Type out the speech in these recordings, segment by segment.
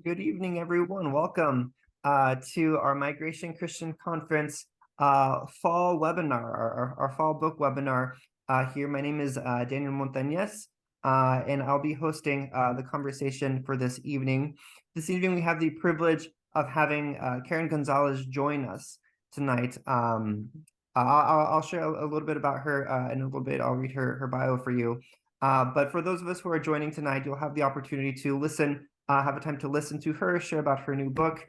Good evening, everyone. Welcome to our Migration Christian Conference fall webinar, our fall book webinar here. My name is Daniel Montañez, and I'll be hosting the conversation for this evening. This evening, we have the privilege of having Karen González join us tonight. I'll share a little bit about her in a little bit. I'll read her bio for you. But for those of us who are joining tonight, you'll have the opportunity to listen, have a time to listen to her share about her new book,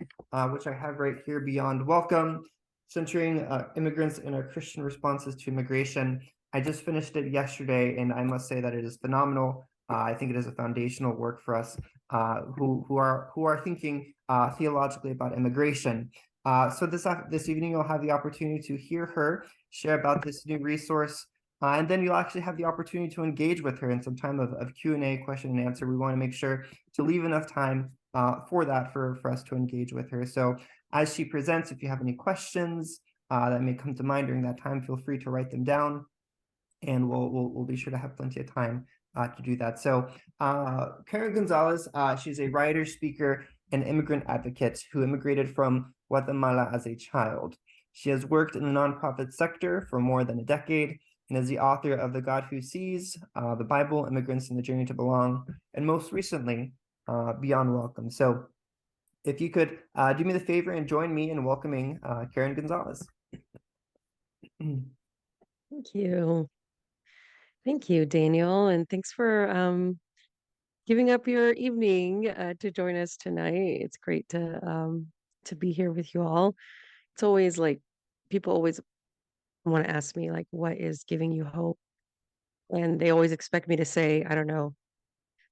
which I have right here, Beyond Welcome, Centering Immigrants and Our Christian Responses to Immigration. I just finished it yesterday, and I must say that it is phenomenal. I think it is a foundational work for us who are thinking theologically about immigration. So this evening, you'll have the opportunity to hear her share about this new resource. And then you'll actually have the opportunity to engage with her in some time of Q&A, question and answer. We want to make sure to leave enough time for that for us to engage with her. So as she presents, if you have any questions that may come to mind during that time, feel free to write them down, and we'll be sure to have plenty of time to do that. So Karen González, she's a writer, speaker, and immigrant advocate who immigrated from Guatemala as a child. She has worked in the nonprofit sector for more than a decade, and is the author of The God Who Sees, the Bible, Immigrants, and the Journey to Belong, and most recently, Beyond Welcome. So if you could do me the favor and join me in welcoming Karen González. Thank you. Thank you, Daniel, and thanks for giving up your evening to join us tonight. It's great to be here with you all. It's always like people always want to ask me like, what is giving you hope? And they always expect me to say, I don't know,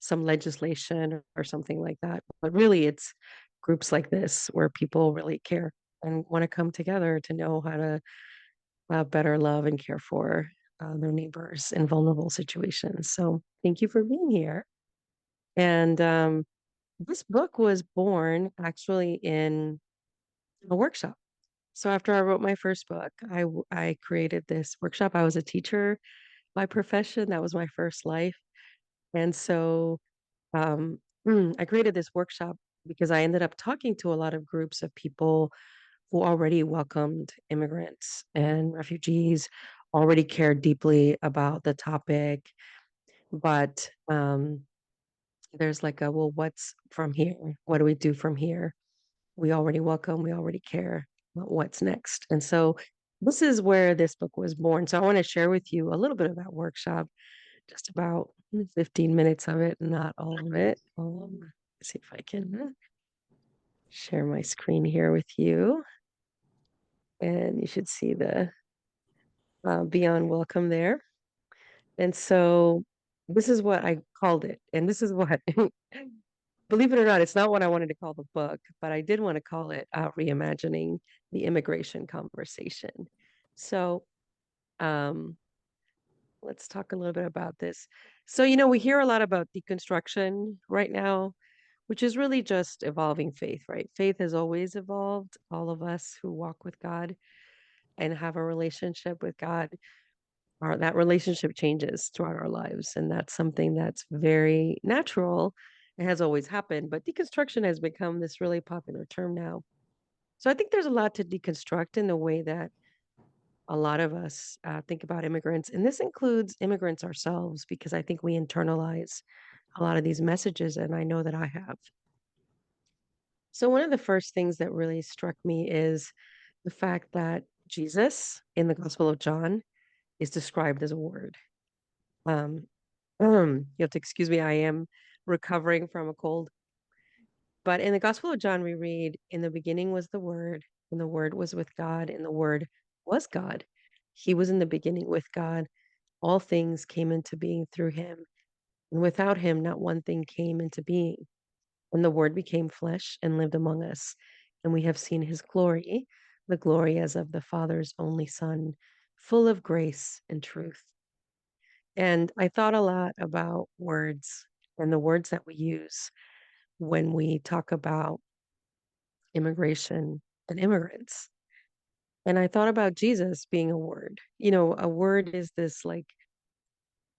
some legislation or something like that. But really, it's groups like this where people really care and want to come together to know how to better love and care for their neighbors in vulnerable situations. So thank you for being here. And this book was born actually in a workshop. So after I wrote my first book, I created this workshop. I was a teacher by profession. That was my first life. And so I created this workshop because I ended up talking to a lot of groups of people who already welcomed immigrants and refugees, already cared deeply about the topic. But there's like a, well, what's from here? What do we do from here? We already welcome, we already care. What's next? And so this is where this book was born. So I want to share with you a little bit of that workshop, just about 15 minutes of it, not all of it. See if I can share my screen here with you. And you should see the Beyond Welcome there. And so this is what I called it. And this is what, believe it or not, it's not what I wanted to call the book, but I did want to call it Reimagining the Immigration Conversation. So let's talk a little bit about this. So, we hear a lot about deconstruction right now, which is really just evolving faith, right? Faith has always evolved. All of us who walk with God and have a relationship with God, that relationship changes throughout our lives. And that's something that's very natural. It has always happened, but deconstruction has become this really popular term now. So I think there's a lot to deconstruct in the way that a lot of us think about immigrants. And this includes immigrants ourselves, because I think we internalize a lot of these messages. And I know that I have. So one of the first things that really struck me is the fact that Jesus in the Gospel of John is described as a word. You have to excuse me, I am recovering from a cold. But in the Gospel of John, we read, in the beginning was the Word, and the Word was with God, and the Word was God. He was in the beginning with God. All things came into being through him. And without him, not one thing came into being. And the Word became flesh and lived among us. And we have seen his glory, the glory as of the Father's only Son, full of grace and truth. And I thought a lot about words and the words that we use when we talk about immigration and immigrants. And I thought about Jesus being a word. A word is this like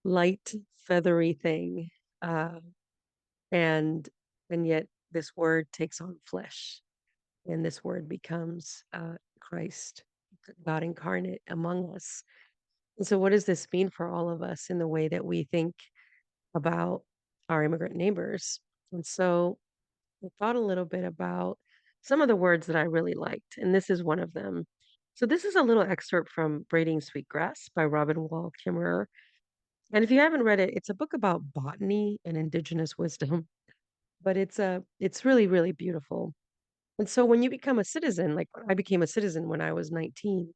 light, feathery thing. Uh, and and yet this word takes on flesh, and this word becomes Christ, God incarnate among us. And so, what does this mean for all of us in the way that we think about our immigrant neighbors? And so, I thought a little bit about some of the words that I really liked, and this is one of them. So, this is a little excerpt from Braiding Sweetgrass by Robin Wall Kimmerer. And if you haven't read it, it's a book about botany and indigenous wisdom, but it's really, really beautiful. And so when you become a citizen, like I became a citizen when I was 19,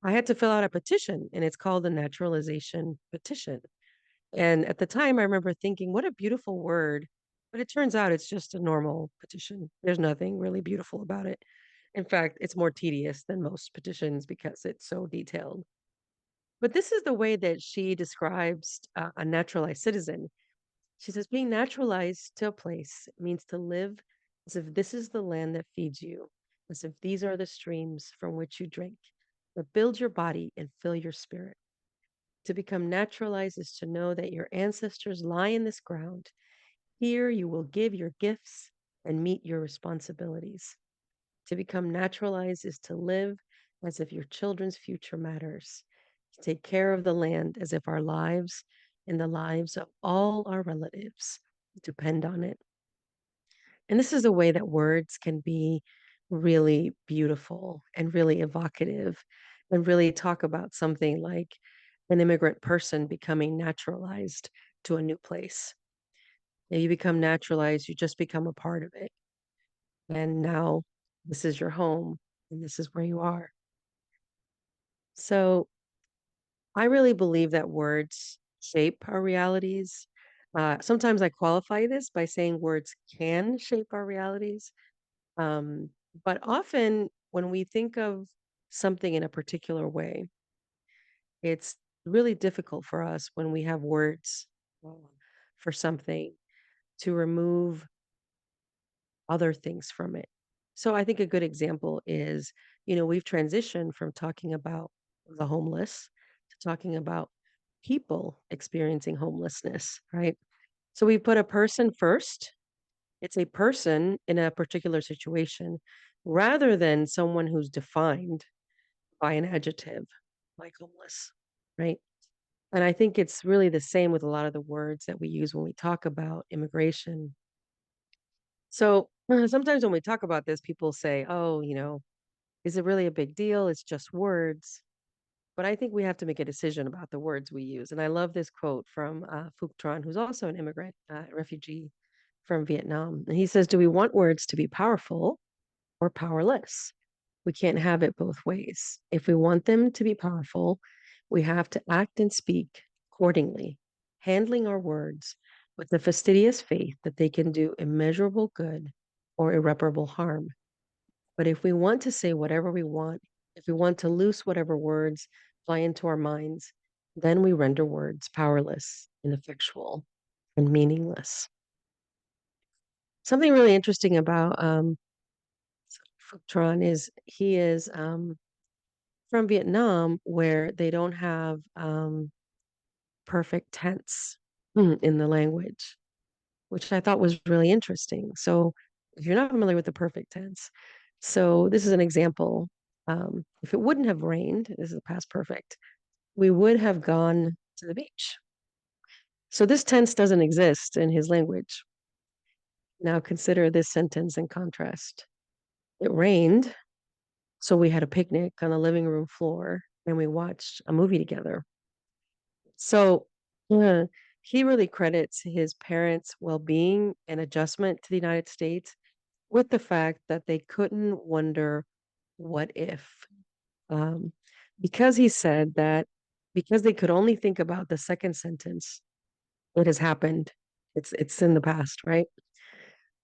I had to fill out a petition, and it's called a naturalization petition. And at the time, I remember thinking, what a beautiful word. But it turns out it's just a normal petition. There's nothing really beautiful about it. In fact, it's more tedious than most petitions because it's so detailed. But this is the way that she describes a naturalized citizen. She says, being naturalized to a place means to live as if this is the land that feeds you, as if these are the streams from which you drink, that build your body and fill your spirit. To become naturalized is to know that your ancestors lie in this ground. Here you will give your gifts and meet your responsibilities. To become naturalized is to live as if your children's future matters, to take care of the land as if our lives and the lives of all our relatives depend on it. And this is a way that words can be really beautiful and really evocative and really talk about something like an immigrant person becoming naturalized to a new place. You become naturalized, you just become a part of it. And now this is your home and this is where you are. So I really believe that words shape our realities. Sometimes I qualify this by saying words can shape our realities. Um, but often when we think of something in a particular way, it's really difficult for us when we have words for something to remove other things from it. So I think a good example is, we've transitioned from talking about the homeless to talking about people experiencing homelessness, right? So we put a person first. It's a person in a particular situation rather than someone who's defined by an adjective like homeless, right? And I think it's really the same with a lot of the words that we use when we talk about immigration. So sometimes when we talk about this, people say, oh, is it really a big deal? It's just words. But I think we have to make a decision about the words we use. And I love this quote from Phuc Tran, who's also an immigrant, refugee from Vietnam. And he says, do we want words to be powerful or powerless? We can't have it both ways. If we want them to be powerful, we have to act and speak accordingly, handling our words with the fastidious faith that they can do immeasurable good or irreparable harm. But if we want to say whatever we want, if we want to loose whatever words fly into our minds, then we render words powerless, ineffectual, and meaningless. Something really interesting about Phuc Tran is he is from Vietnam, where they don't have perfect tense in the language, which I thought was really interesting. So, if you're not familiar with the perfect tense, so this is an example. If it wouldn't have rained, this is past perfect, we would have gone to the beach. So, this tense doesn't exist in his language. Now, consider this sentence in contrast. It rained, so we had a picnic on the living room floor and we watched a movie together. So, yeah, he really credits his parents' well-being and adjustment to the United States with the fact that they couldn't wonder what if. Um, because he said that because they could only think about the second sentence, it has happened. It's in the past, right?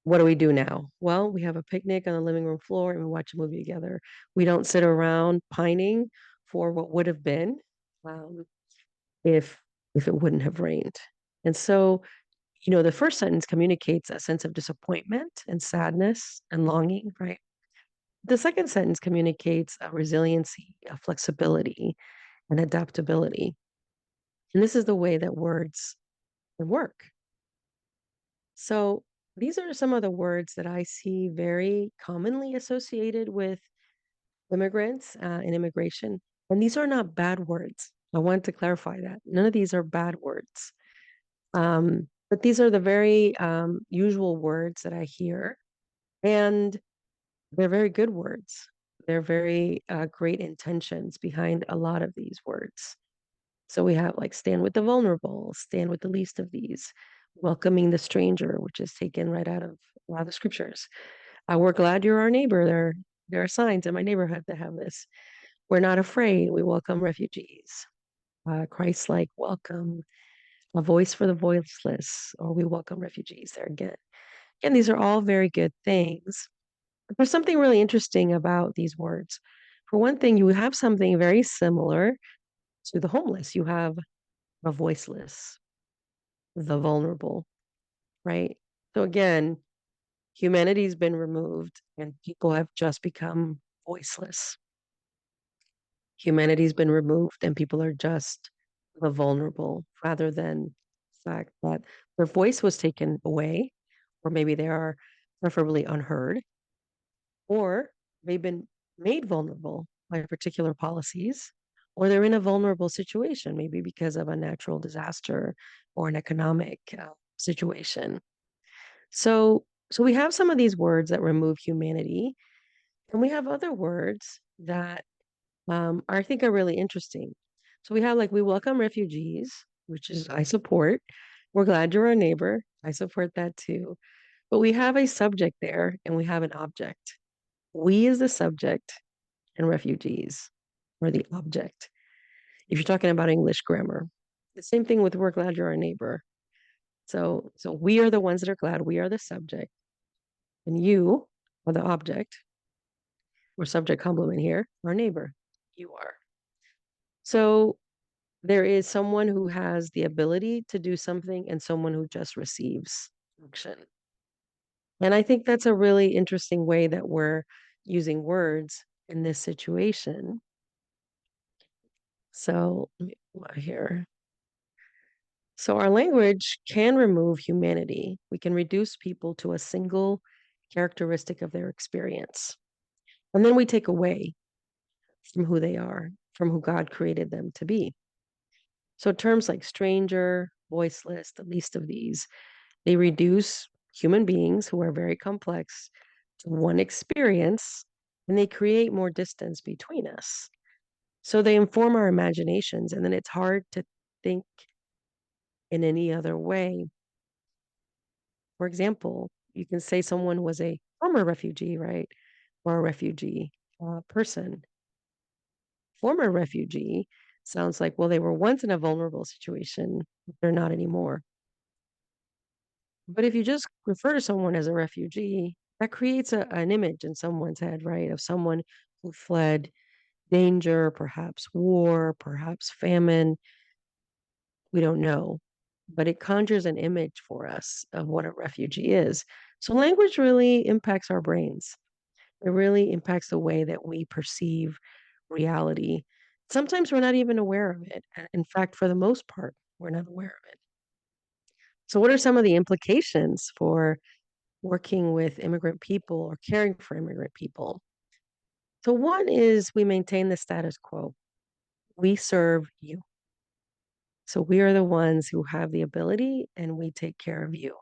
What do we do now? Well, we have a picnic on the living room floor and we watch a movie together. We don't sit around pining for what would have been. Um, if it wouldn't have rained. And so, the first sentence communicates a sense of disappointment and sadness and longing, right? The second sentence communicates a resiliency, a flexibility, and adaptability. And this is the way that words can work. So these are some of the words that I see very commonly associated with immigrants and immigration. And these are not bad words. I want to clarify that. None of these are bad words. But these are the very usual words that I hear. And they're very good words. They're very great intentions behind a lot of these words. So we have like stand with the vulnerable, stand with the least of these, welcoming the stranger, which is taken right out of a lot of the scriptures. We're glad you're our neighbor. There are signs in my neighborhood that have this. We're not afraid. We welcome refugees. Christ-like welcome, a voice for the voiceless, or we welcome refugees. There again. And these are all very good things. But there's something really interesting about these words. For one thing, you have something very similar to the homeless. You have the voiceless, the vulnerable, right? So again, humanity's been removed and people have just become voiceless. Humanity's been removed and people are just the vulnerable rather than the fact that their voice was taken away, or maybe they are preferably unheard, or they've been made vulnerable by particular policies, or they're in a vulnerable situation, maybe because of a natural disaster or an economic situation. So we have some of these words that remove humanity, and we have other words that I think are really interesting. So we have like we welcome refugees, which is I support. We're glad you're our neighbor. I support that too. But we have a subject there and we have an object. We is the subject and refugees are the object. If you're talking about English grammar, the same thing with we're glad you're our neighbor. So we are the ones that are glad. We are the subject, and you are the object. We're subject complement here. Our neighbor, you are. So there is someone who has the ability to do something and someone who just receives action. And I think that's a really interesting way that we're using words in this situation. So let me here. So our language can remove humanity. We can reduce people to a single characteristic of their experience. And then we take away from who they are, from who God created them to be. So terms like stranger, voiceless, the least of these, they reduce human beings who are very complex to one experience and they create more distance between us. So they inform our imaginations, and then it's hard to think in any other way. For example, you can say someone was a former refugee, right? Or a refugee person. Former refugee sounds like, well, they were once in a vulnerable situation, but they're not anymore. But if you just refer to someone as a refugee, that creates an image in someone's head, right? Of someone who fled danger, perhaps war, perhaps famine. We don't know, but it conjures an image for us of what a refugee is. So language really impacts our brains. It really impacts the way that we perceive reality. Sometimes we're not even aware of it. In fact, for the most part, we're not aware of it. So, what are some of the implications for working with immigrant people or caring for immigrant people? So, one is we maintain the status quo. We serve you. So, we are the ones who have the ability and we take care of you.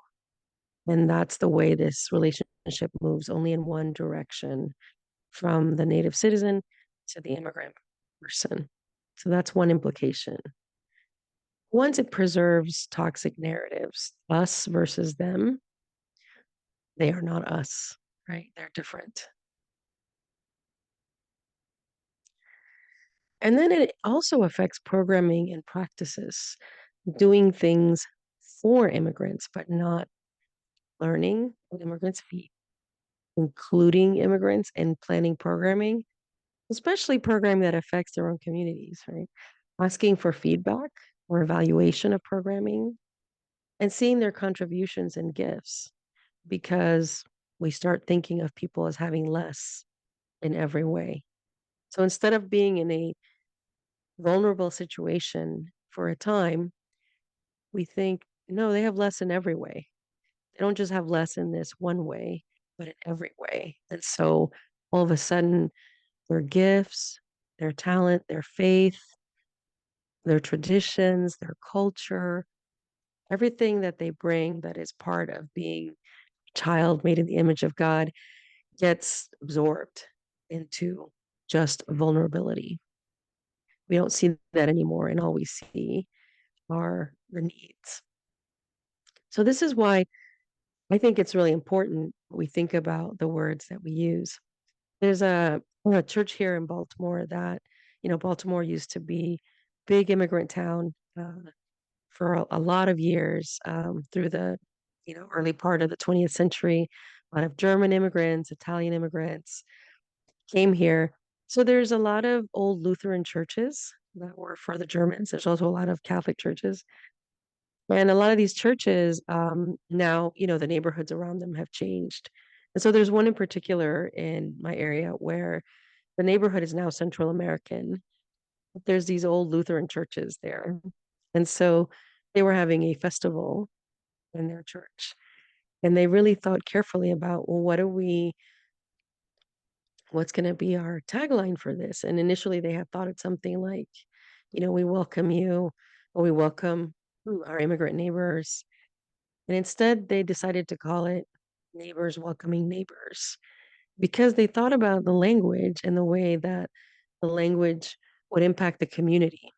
And that's the way this relationship moves, only in one direction, from the native citizen to the immigrant person. So that's one implication. Once it preserves toxic narratives, us versus them, they are not us, right? They're different. And then it also affects programming and practices, doing things for immigrants, but not learning what immigrants feed, including immigrants and planning programming, especially programming that affects their own communities, right? Asking for feedback or evaluation of programming and seeing their contributions and gifts because we start thinking of people as having less in every way. So instead of being in a vulnerable situation for a time, we think, no, they have less in every way. They don't just have less in this one way, but in every way. And so all of a sudden, their gifts, their talent, their faith, their traditions, their culture, everything that they bring that is part of being a child made in the image of God gets absorbed into just vulnerability. We don't see that anymore, and all we see are the needs. So, this is why I think it's really important we think about the words that we use. There's a church here in Baltimore that, Baltimore used to be big immigrant town for a lot of years through the, early part of the 20th century. A lot of German immigrants, Italian immigrants came here. So there's a lot of old Lutheran churches that were for the Germans. There's also a lot of Catholic churches. And a lot of these churches now, the neighborhoods around them have changed. And so there's one in particular in my area where the neighborhood is now Central American. There's these old Lutheran churches there. And so they were having a festival in their church. And they really thought carefully about, well, what's going to be our tagline for this? And initially they had thought of something like, we welcome you, or we welcome our immigrant neighbors. And instead, they decided to call it Neighbors Welcoming Neighbors because they thought about the language and the way that the language would impact the community.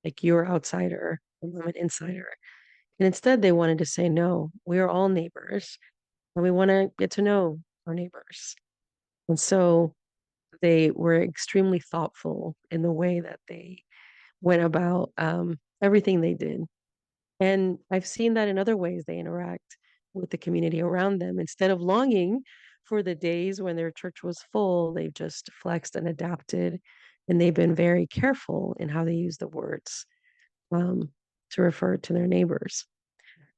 Like you're outsider, and I'm an insider. And instead, they wanted to say, no, we are all neighbors and we want to get to know our neighbors. And so they were extremely thoughtful in the way that they went about everything they did. And I've seen that in other ways they interact with the community around them. Instead of longing for the days when their church was full, they've just flexed and adapted. And they've been very careful in how they use the words to refer to their neighbors.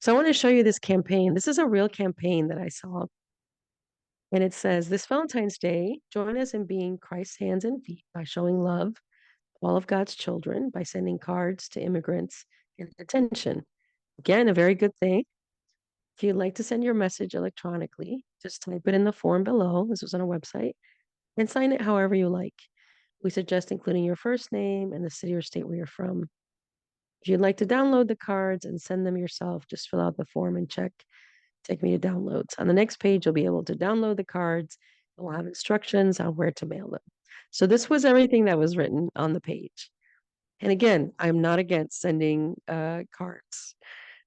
So I want to show you this campaign. This is a real campaign that I saw. And it says, this Valentine's Day, join us in being Christ's hands and feet by showing love to all of God's children by sending cards to immigrants in detention. Again, a very good thing. If you'd like to send your message electronically, just type it in the form below. This was on our website and sign it however you like. We suggest including your first name and the city or state where you're from. If you'd like to download the cards and send them yourself, just fill out the form and check Take Me to Downloads. On the next page, you'll be able to download the cards and we'll have instructions on where to mail them. So this was everything that was written on the page. And again, I'm not against sending cards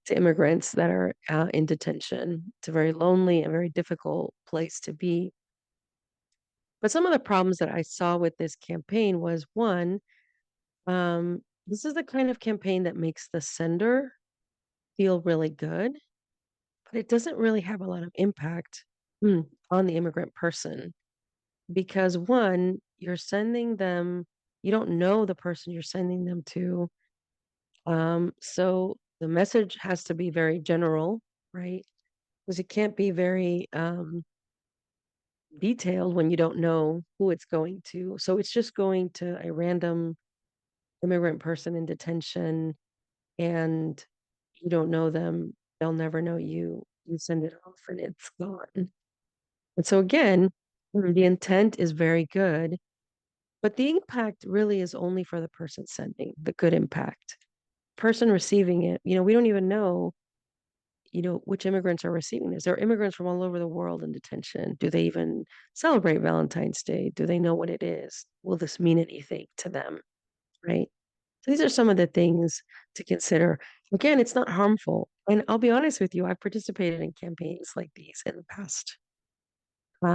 to immigrants that are in detention. It's a very lonely and very difficult place to be. But some of the problems that I saw with this campaign was one, this is the kind of campaign that makes the sender feel really good, but it doesn't really have a lot of impact on the immigrant person because one, you're sending them, you don't know the person you're sending them to. So the message has to be very general, right? Because it can't be very detailed when you don't know who it's going to. So it's just going to a random immigrant person in detention and you don't know them. They'll never know you. You send it off and it's gone. And so again, the intent is very good, but the impact really is only for the person sending the good impact. Person receiving it, we don't even know which immigrants are receiving this. There are immigrants from all over the world in detention. Do they even celebrate Valentine's Day? Do they know what it is? Will this mean anything to them? Right. So these are some of the things to consider. Again, it's not harmful. And I'll be honest with you, I've participated in campaigns like these in the past.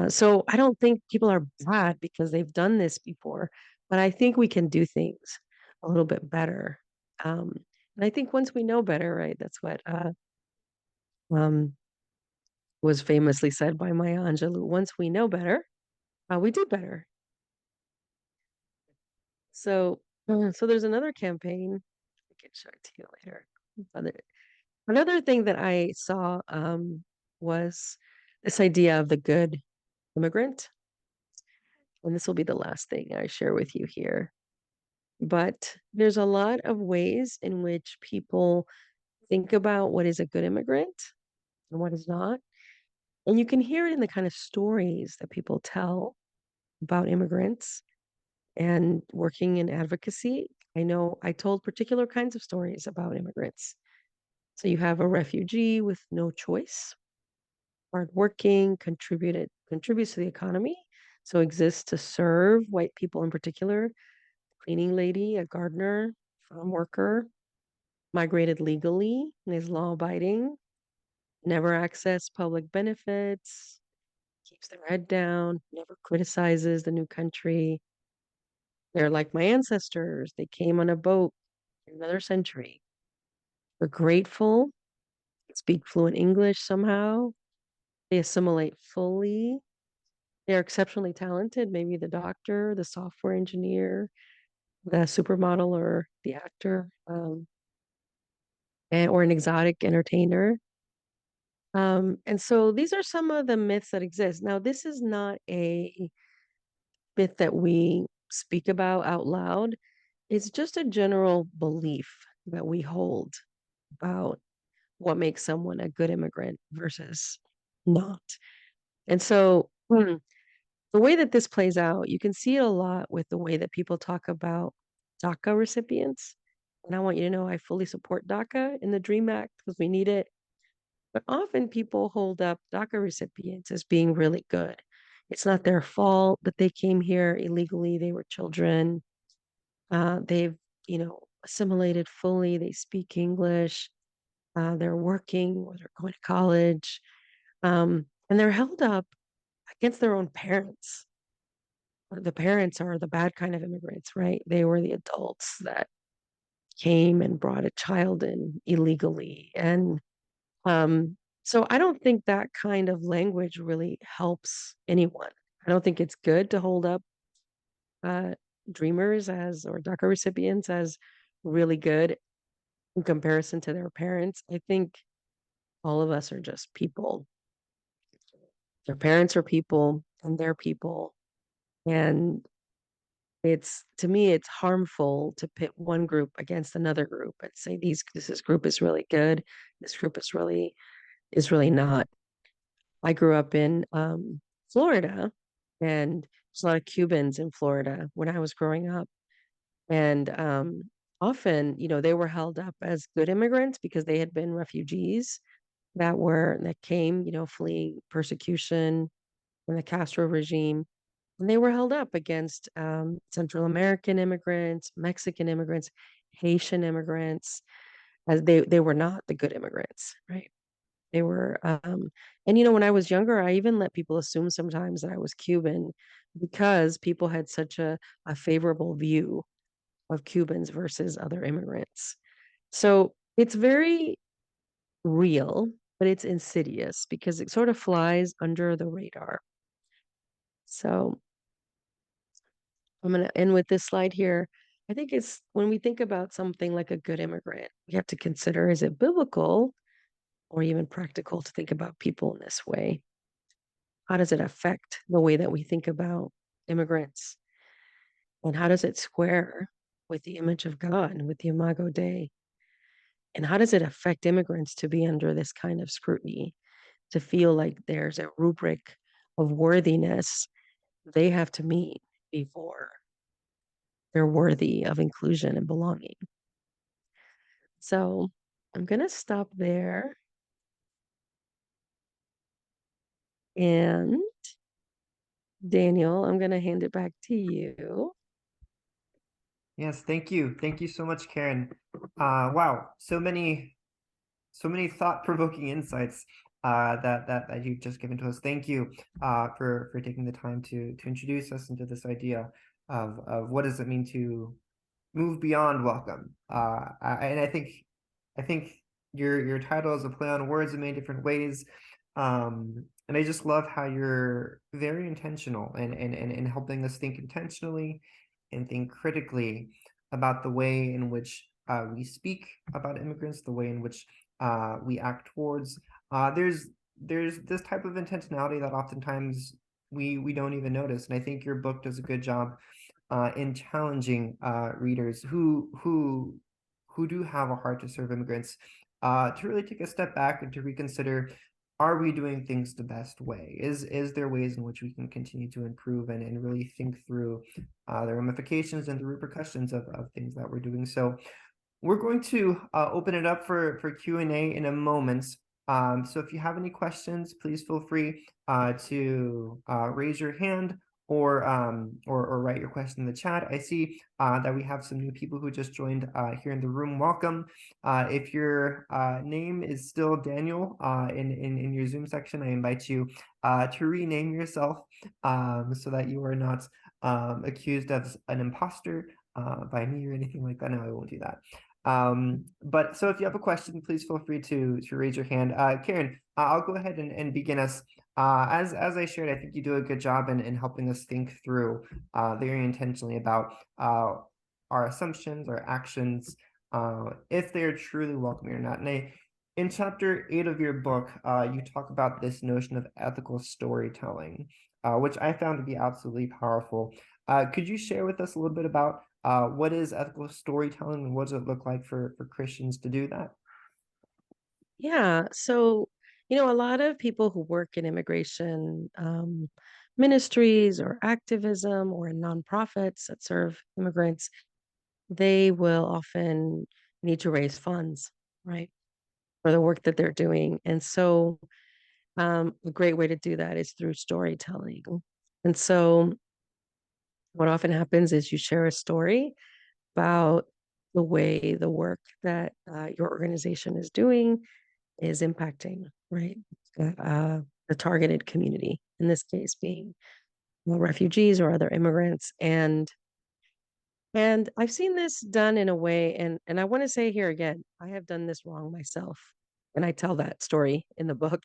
So I don't think people are bad because they've done this before, but I think we can do things a little bit better. And I think once we know better, right, that's what um, was famously said by Maya Angelou. Once we know better, we do better. So there's another campaign. I can show it to you later. Another thing that I saw was this idea of the good immigrant. And this will be the last thing I share with you here. But there's a lot of ways in which people think about what is a good immigrant and what is not. And you can hear it in the kind of stories that people tell about immigrants and working in advocacy. I know I told particular kinds of stories about immigrants. So you have a refugee with no choice, hardworking, contributes to the economy, so exists to serve white people in particular, cleaning lady, a gardener, farm worker, migrated legally and is law abiding, never access public benefits, keeps their head down, never criticizes the new country. They're like my ancestors. They came on a boat in another century. They're grateful, speak fluent English somehow. They assimilate fully. They're exceptionally talented, maybe the doctor, the software engineer, the supermodel, or the actor, or an exotic entertainer. And so these are some of the myths that exist. Now, this is not a myth that we speak about out loud. It's just a general belief that we hold about what makes someone a good immigrant versus not. And so the way that this plays out, you can see it a lot with the way that people talk about DACA recipients. And I want you to know I fully support DACA in the DREAM Act because we need it. But often people hold up DACA recipients as being really good. It's not their fault that they came here illegally. They were children. They've, assimilated fully. They speak English. They're working or they're going to college. And they're held up against their own parents. The parents are the bad kind of immigrants, right? They were the adults that came and brought a child in illegally. And so I don't think that kind of language really helps anyone. I don't think it's good to hold up uh, dreamers as or DACA recipients as really good in comparison to their parents. I think all of us are just people. Their parents are people and they're people. And it's to me, it's harmful to pit one group against another group and say this group is really good, this group is really not. I grew up in Florida, and there's a lot of Cubans in Florida when I was growing up. And often, they were held up as good immigrants because they had been refugees that came, fleeing persecution from the Castro regime. And they were held up against Central American immigrants, Mexican immigrants, Haitian immigrants, as they were not the good immigrants, right? They were, and when I was younger, I even let people assume sometimes that I was Cuban because people had such a favorable view of Cubans versus other immigrants. So it's very real, but it's insidious because it sort of flies under the radar. So I'm going to end with this slide here. I think it's when we think about something like a good immigrant, we have to consider, is it biblical or even practical to think about people in this way? How does it affect the way that we think about immigrants? And how does it square with the image of God and with the Imago Dei? And how does it affect immigrants to be under this kind of scrutiny, to feel like there's a rubric of worthiness they have to meet before they're worthy of inclusion and belonging? So I'm going to stop there. And Daniel, I'm going to hand it back to you. Yes, thank you. Thank you so much, Karen. Wow, so many thought-provoking insights that you've just given to us. Thank you for taking the time to introduce us into this idea of what does it mean to move beyond welcome. And I think your title is a play on words in many different ways. And I just love how you're very intentional and helping us think intentionally and think critically about the way in which we speak about immigrants, the way in which we act towards. There's this type of intentionality that oftentimes we don't even notice, and I think your book does a good job in challenging readers who do have a heart to serve immigrants to really take a step back and to reconsider are we doing things the best way? Is there ways in which we can continue to improve and really think through the ramifications and the repercussions of things that we're doing? So we're going to open it up for Q&A in a moment. So if you have any questions, please feel free to raise your hand or write your question in the chat. I see that we have some new people who just joined here in the room. Welcome. If your name is still Daniel in your Zoom section, I invite you to rename yourself so that you are not accused as an imposter by me or anything like that. No, I won't do that. But so if you have a question, please feel free to raise your hand. Karen, I'll go ahead and begin us. As I shared, I think you do a good job in helping us think through very intentionally about our assumptions, our actions, if they're truly welcoming or not. And in chapter 8 of your book, you talk about this notion of ethical storytelling, which I found to be absolutely powerful. Could you share with us a little bit about what is ethical storytelling and what does it look like for Christians to do that? Yeah. So, a lot of people who work in immigration ministries or activism or in nonprofits that serve immigrants, they will often need to raise funds, right, for the work that they're doing. And so, a great way to do that is through storytelling. And so, what often happens is you share a story about the way the work that your organization is doing is impacting, right? The targeted community, in this case being refugees or other immigrants. And I've seen this done in a way, and I want to say here again, I have done this wrong myself. And I tell that story in the book.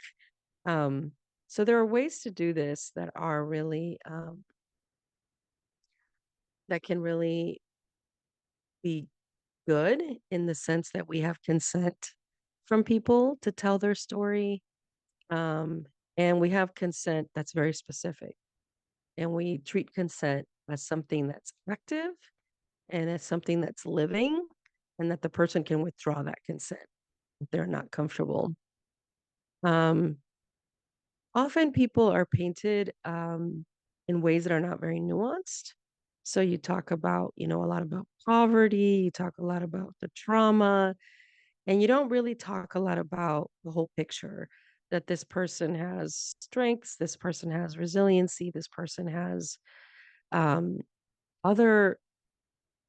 Um, so there are ways to do this that are really that can really be good in the sense that we have consent from people to tell their story. Um, and we have consent that's very specific. And we treat consent as something that's active and as something that's living, and that the person can withdraw that consent if they're not comfortable. Um, Often people are painted in ways that are not very nuanced. So you talk about, a lot about poverty, you talk a lot about the trauma, and you don't really talk a lot about the whole picture that this person has strengths, this person has resiliency, this person has um, other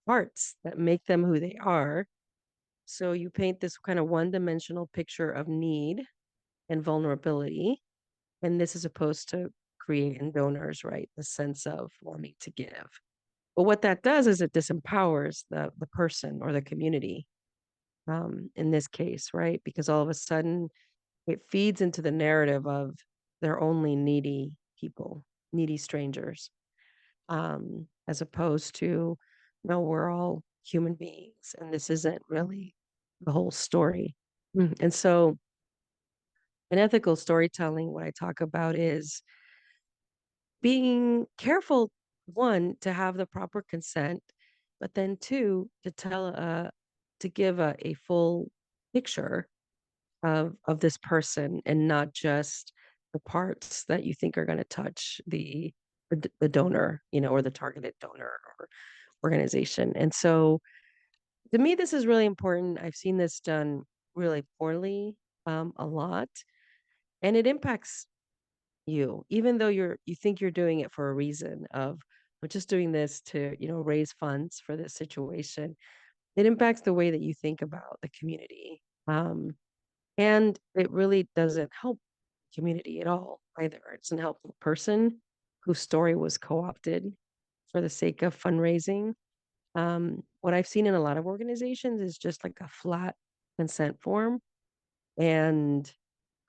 parts that make them who they are. So you paint this kind of one dimensional picture of need and vulnerability. And this is opposed to create in donors, right? The sense of wanting to give. But what that does is it disempowers the person or the community in this case, right? Because all of a sudden it feeds into the narrative of they're only needy people, needy strangers, as opposed to, no, we're all human beings, and this isn't really the whole story. And so, in ethical storytelling, what I talk about is being careful, one, to have the proper consent, but then two, to give a full picture of this person and not just the parts that you think are going to touch the donor, or the targeted donor or organization. And so to me, this is really important. I've seen this done really poorly a lot, and it impacts you, even though you think you're doing it for a reason of I'm just doing this to, raise funds for this situation. It impacts the way that you think about the community. And it really doesn't help community at all either. It doesn't help the person whose story was co-opted for the sake of fundraising. What I've seen in a lot of organizations is just like a flat consent form, and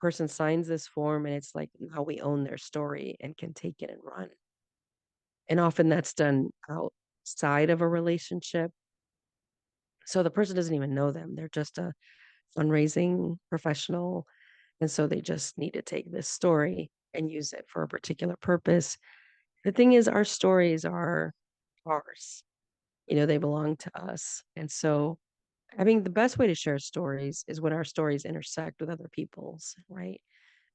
person signs this form, and it's like how we own their story and can take it and run. And often that's done outside of a relationship. So the person doesn't even know them. They're just a fundraising professional. And so they just need to take this story and use it for a particular purpose. The thing is, our stories are ours, they belong to us. And so I think the best way to share stories is when our stories intersect with other people's, right?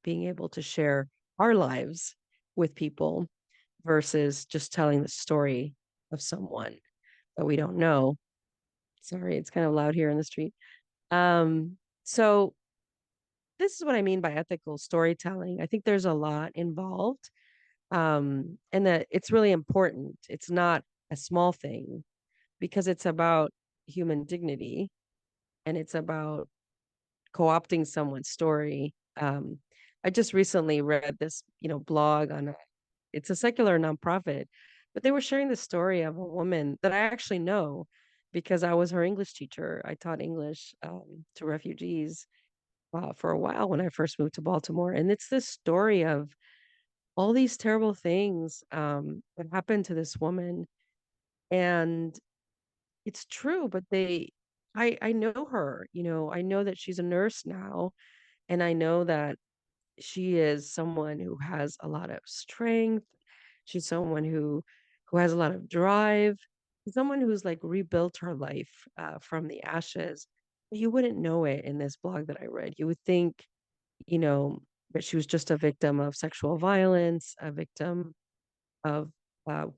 being able to share our lives with people versus just telling the story of someone that we don't know. Sorry, it's kind of loud here in the street. So this is what I mean by ethical storytelling. I think there's a lot involved, and that it's really important. It's not a small thing because it's about human dignity and it's about co-opting someone's story. I just recently read this, blog on it's a secular nonprofit, but they were sharing the story of a woman that I actually know because I was her English teacher. I taught English to refugees for a while when I first moved to Baltimore, and it's this story of all these terrible things that happened to this woman, and it's true. But I know her. I know that she's a nurse now, and I know that she is someone who has a lot of strength. She's someone who has a lot of drive. Someone who's like rebuilt her life from the ashes. You wouldn't know it in this blog that I read. You would think, you know, that she was just a victim of sexual violence, a victim of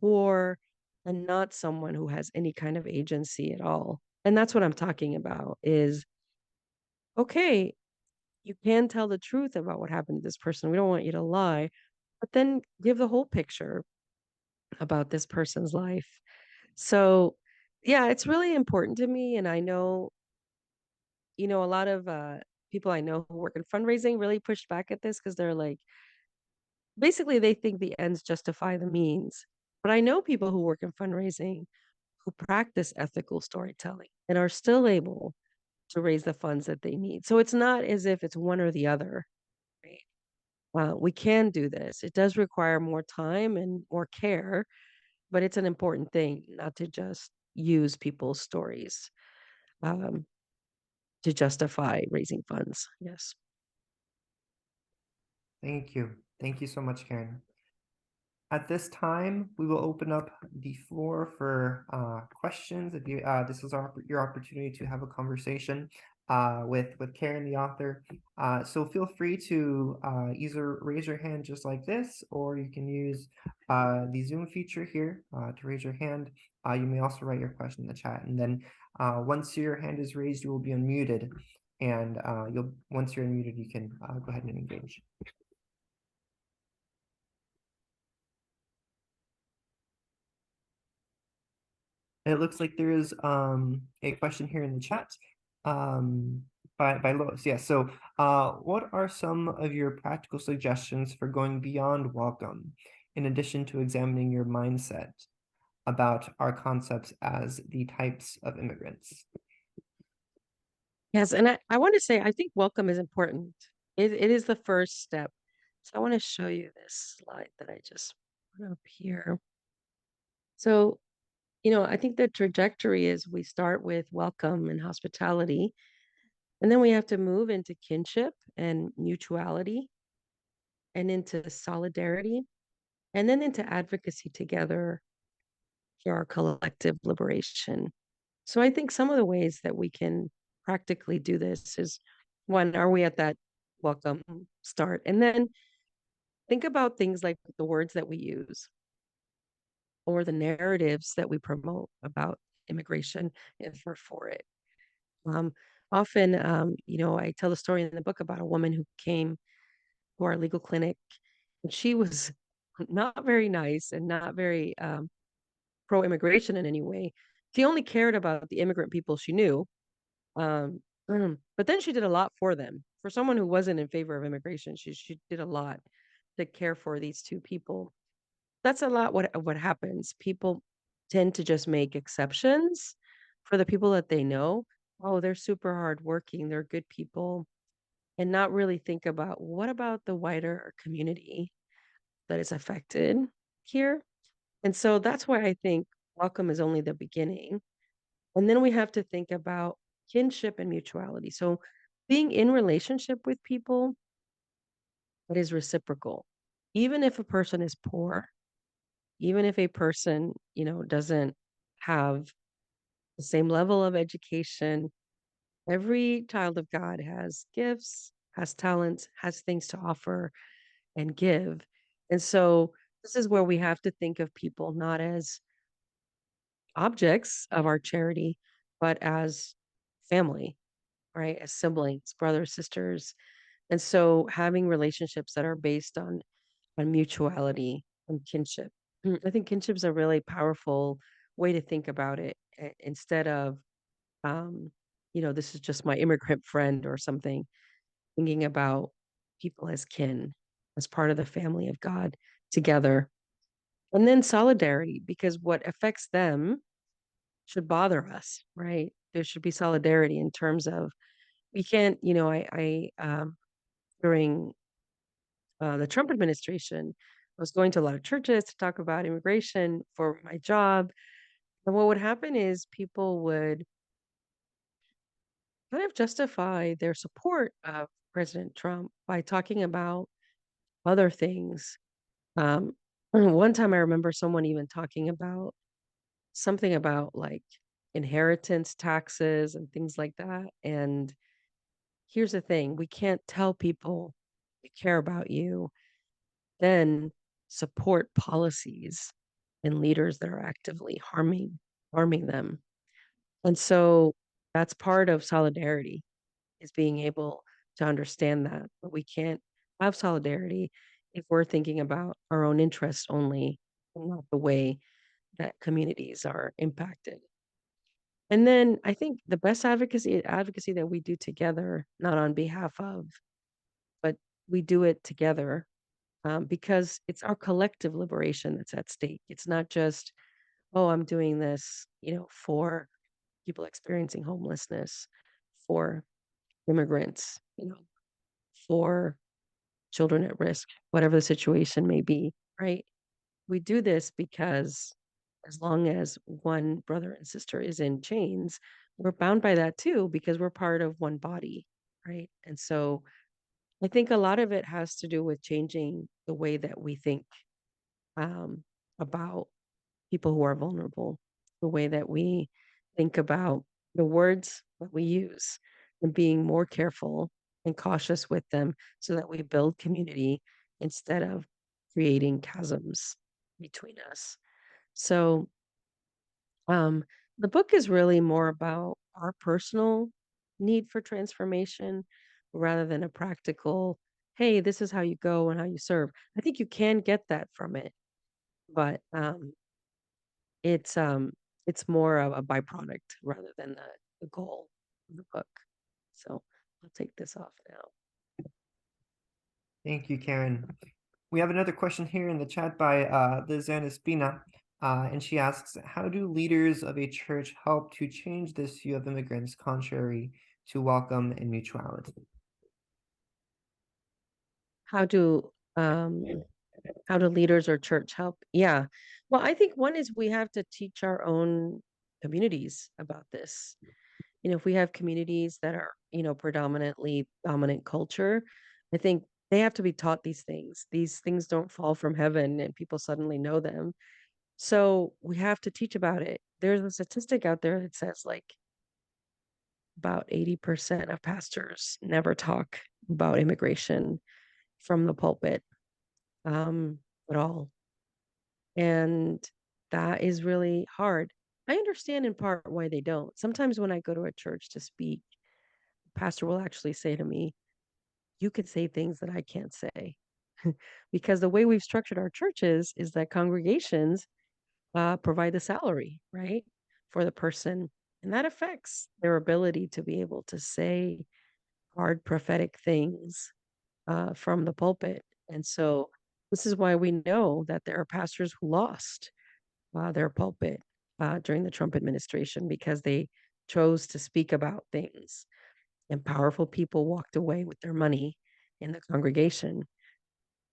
war, and not someone who has any kind of agency at all. And that's what I'm talking about is okay, you can tell the truth about what happened to this person. We don't want you to lie, but then give the whole picture about this person's life. So, yeah, it's really important to me. And I know, a lot of people I know who work in fundraising really push back at this because they're like, basically, they think the ends justify the means. But I know people who work in fundraising who practice ethical storytelling and are still able to raise the funds that they need. So it's not as if it's one or the other, right? We can do this. It does require more time and more care, but it's an important thing not to just use people's stories um, to justify raising funds. Yes. Thank you. Thank you so much, Karen. At this time, we will open up the floor for questions. If you, this is your opportunity to have a conversation with Karen, the author. So feel free to either raise your hand just like this, or you can use the Zoom feature here to raise your hand. You may also write your question in the chat, and then once your hand is raised, you will be unmuted. And once you're unmuted, you can go ahead and engage. And it looks like there is a question here in the chat um, by Lois. Yeah, so what are some of your practical suggestions for going beyond welcome, in addition to examining your mindset about our concepts as the types of immigrants? Yes. And I want to say, I think welcome is important. It is the first step. So I want to show you this slide that I just put up here. So, I think the trajectory is we start with welcome and hospitality, and then we have to move into kinship and mutuality and into solidarity and then into advocacy together for our collective liberation. So I think some of the ways that we can practically do this is one, are we at that welcome start? And then think about things like the words that we use or the narratives that we promote about immigration if we're for it. Um, Often, I tell the story in the book about a woman who came to our legal clinic, and she was not very nice and not very pro-immigration in any way. She only cared about the immigrant people she knew. But then she did a lot for them. For someone who wasn't in favor of immigration, she did a lot to care for these two people. That's a lot what happens. People tend to just make exceptions for the people that they know. Oh, they're super hardworking, they're good people, and not really think about what about the wider community that is affected here. And so that's why I think welcome is only the beginning. And then we have to think about kinship and mutuality. So being in relationship with people that is reciprocal, even if a person is poor, even if a person, doesn't have the same level of education, every child of God has gifts has talents, has things to offer and give. And so this is where we have to think of people not as objects of our charity, but as family, right? As siblings, brothers, sisters. And so having relationships that are based on mutuality and kinship. I think kinship's a really powerful way to think about it instead of um, this is just my immigrant friend or something, thinking about people as kin, as part of the family of God together. And then solidarity, because what affects them should bother us, right? There should be solidarity in terms of we can't, during the Trump administration, I was going to a lot of churches to talk about immigration for my job. And what would happen is people would kind of justify their support of President Trump by talking about other things. Um, one time I remember someone even talking about something about like inheritance taxes and things like that. And here's the thing, we can't tell people we care about you, then support policies and leaders that are actively harming them. And so that's part of solidarity is being able to understand that. But we can't have solidarity if we're thinking about our own interests only and not the way that communities are impacted. And then I think the best advocacy that we do together, not on behalf of, but we do it together because it's our collective liberation that's at stake. It's not just, oh, I'm doing this, for people experiencing homelessness, for immigrants, for children at risk, whatever the situation may be, right? We do this because as long as one brother and sister is in chains, we're bound by that too, because we're part of one body, right? And so I think a lot of it has to do with changing the way that we think um, about people who are vulnerable, the way that we think about the words that we use and being more careful and cautious with them so that we build community instead of creating chasms between us. So, um, the book is really more about our personal need for transformation rather than a practical, hey, this is how you go and how you serve. I think you can get that from it, but it's it's more of a byproduct rather than the goal of the book. So I'll take this off now. Thank you, Karen. We have another question here in the chat by Lizanne Espina, and she asks, how do leaders of a church help to change this view of immigrants contrary to welcome and mutuality? How do how do leaders or church help? Yeah. Well, I think one is we have to teach our own communities about this. If we have communities that are, predominantly dominant culture, I think they have to be taught these things. These things don't fall from heaven and people suddenly know them. So we have to teach about it. There's a statistic out there that says like about 80% of pastors never talk about immigration from the pulpit um, at all. And that is really hard. I understand in part why they don't. Sometimes when I go to a church to speak, the pastor will actually say to me, you could say things that I can't say. Because the way we've structured our churches is that congregations provide the salary, right, for the person. And that affects their ability to be able to say hard prophetic things from the pulpit. And so this is why we know that there are pastors who lost their pulpit during the Trump administration because they chose to speak about things. And powerful people walked away with their money in the congregation.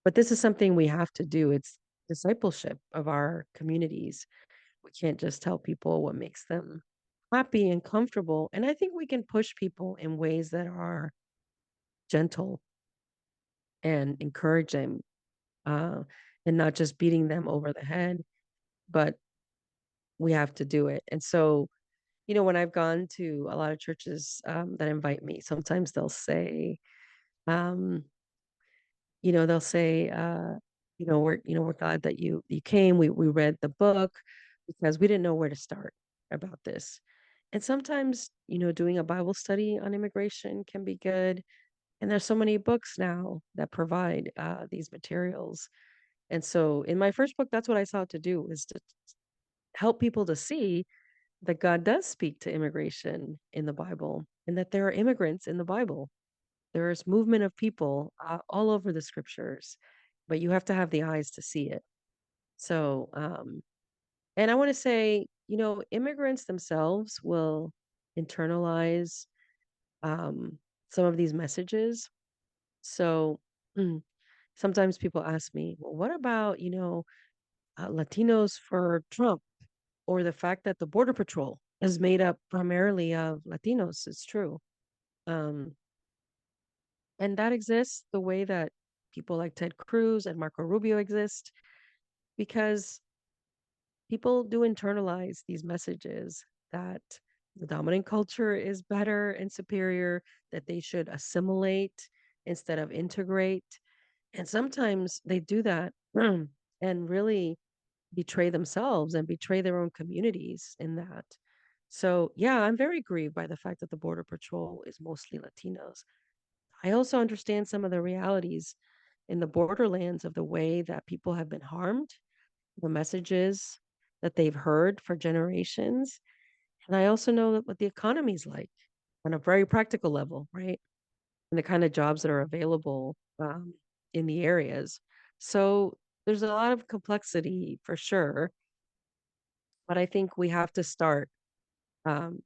But this is something we have to do. It's discipleship of our communities. We can't just tell people what makes them happy and comfortable. And I think we can push people in ways that are gentle and encourage them uh, and not just beating them over the head, but we have to do it. And so, when I've gone to a lot of churches that invite me, sometimes they'll say, Um, they'll say, we're glad that you came. We read the book because we didn't know where to start about this. And sometimes, doing a Bible study on immigration can be good. And there's so many books now that provide these materials. And so in my first book, that's what I sought to do, is to help people to see that God does speak to immigration in the Bible and that there are immigrants in the Bible. There's movement of people all over the scriptures, but you have to have the eyes to see it. So, and I want to say, immigrants themselves will internalize some of these messages. So, mm, sometimes people ask me, well, what about, Latinos for Trump, or the fact that the Border Patrol is made up primarily of Latinos? It's true. Um, and that exists the way that people like Ted Cruz and Marco Rubio exist, because people do internalize these messages that the dominant culture is better and superior, that they should assimilate instead of integrate. And sometimes they do that and really betray themselves and betray their own communities in that. So, yeah, I'm very grieved by the fact that the Border Patrol is mostly Latinos. I also understand some of the realities in the borderlands of the way that people have been harmed, the messages that they've heard for generations. And I also know that what the economy's like on a very practical level, right? And the kind of jobs that are available in the areas. So there's a lot of complexity for sure. But I think we have to start um,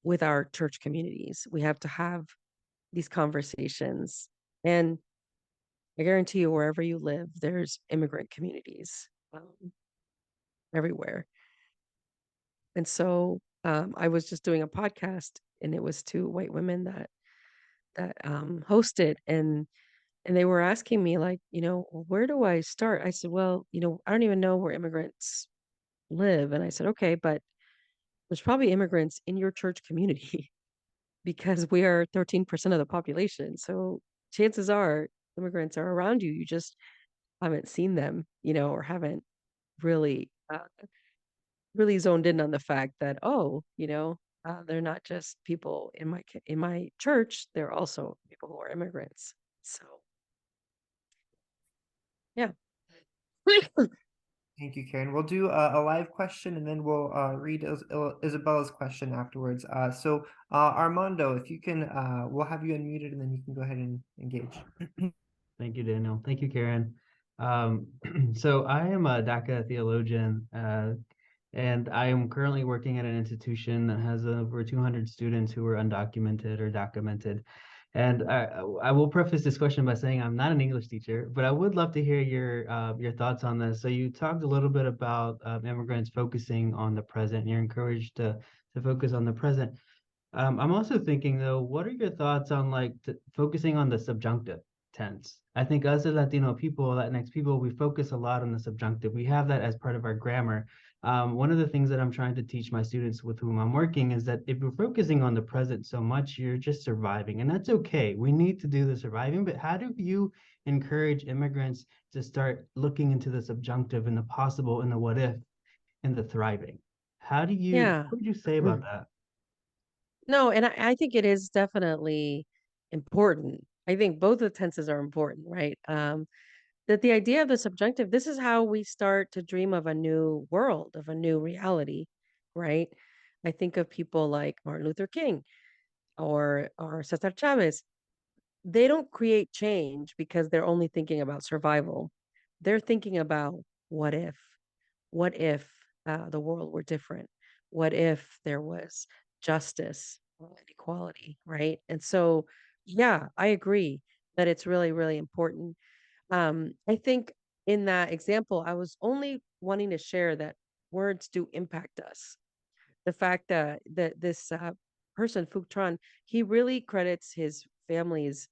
with our church communities. We have to have these conversations. And I guarantee you, wherever you live, there's immigrant communities everywhere. And so I was just doing a podcast, and it was two white women that hosted, and they were asking me, like, "Well, where do I start?" I said, "Well, I don't even know where immigrants live." And I said, "Okay, but there's probably immigrants in your church community because we are 13% of the population. So chances are immigrants are around you. You just haven't seen them, or haven't really really zoned in on the fact that, oh, they're not just people in my church, they're also people who are immigrants." So yeah. Thank you, Karen. We'll do a live question and then we'll read Isabella's question afterwards. Armando, if you can, we'll have you unmuted and then you can go ahead and engage. Thank you, Daniel. Thank you, Karen. Um, so I am a DACA theologian, and I am currently working at an institution that has over 200 students who are undocumented or documented. And I will preface this question by saying I'm not an English teacher, but I would love to hear your thoughts on this. So you talked a little bit about immigrants focusing on the present. You're encouraged to focus on the present. I'm also thinking though, what are your thoughts on like focusing on the subjunctive tense? I think us as Latino people, Latinx people, we focus a lot on the subjunctive. We have that as part of our grammar. One of the things that I'm trying to teach my students with whom I'm working is that if you're focusing on the present so much, you're just surviving, and that's okay. We need to do the surviving, but how do you encourage immigrants to start looking into the subjunctive and the possible and the what if and the thriving? Yeah. What would you say about that? No, and I think it is definitely important. I think both the tenses are important, right? That the idea of the subjunctive, this is how we start to dream of a new world, of a new reality, right? I think of people like Martin Luther King or Cesar Chavez. They don't create change because they're only thinking about survival. They're thinking about what if? What if the world were different? What if there was justice and equality, right? And so, yeah, I agree that it's really, really important. I think in that example, I was only wanting to share that words do impact us. The fact that this person, Phuc Tran, he really credits his family's